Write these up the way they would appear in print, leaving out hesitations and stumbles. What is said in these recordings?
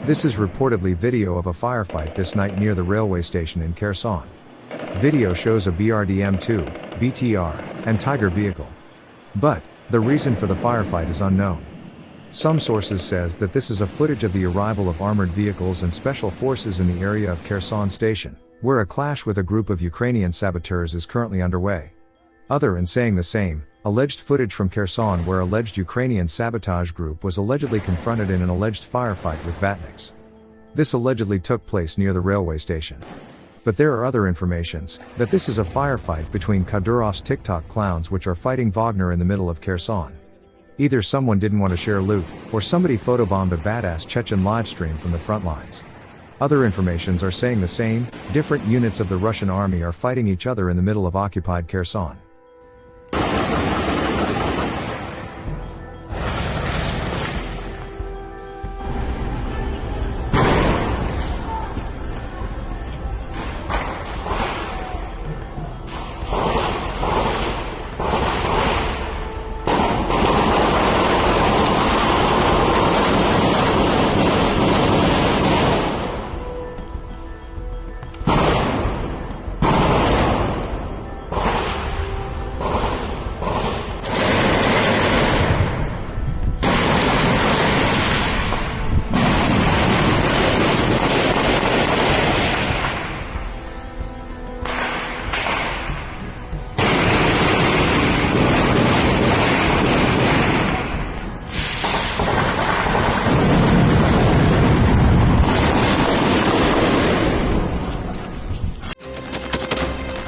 This is reportedly video of a firefight this night near the railway station in Kherson. Video shows a BRDM-2, BTR, and Tiger vehicle. But the reason for the firefight is unknown. Some sources says that this is a footage of the arrival of armored vehicles and special forces in the area of Kherson station, where a clash with a group of Ukrainian saboteurs is currently underway. Other and saying the same, alleged footage from Kherson where alleged Ukrainian sabotage group was allegedly confronted in an alleged firefight with Vatniks. This allegedly took place near the railway station. But there are other informations, that this is a firefight between Kadyrov's TikTok clowns which are fighting Wagner in the middle of Kherson. Either someone didn't want to share loot, or somebody photobombed a badass Chechen livestream from the front lines. Other informations are saying the same, different units of the Russian army are fighting each other in the middle of occupied Kherson.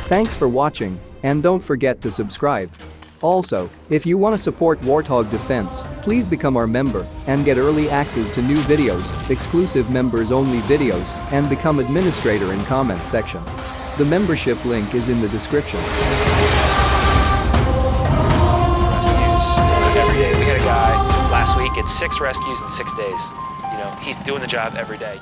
Thanks for watching, and don't forget to subscribe. Also, if you want to support Warthog Defense, please become our member and get early access to new videos, exclusive members-only videos, and become administrator in comment section. The membership link is in the description. Rescues every day. We had a guy last week at 6 rescues in 6 days. You know, he's doing the job every day.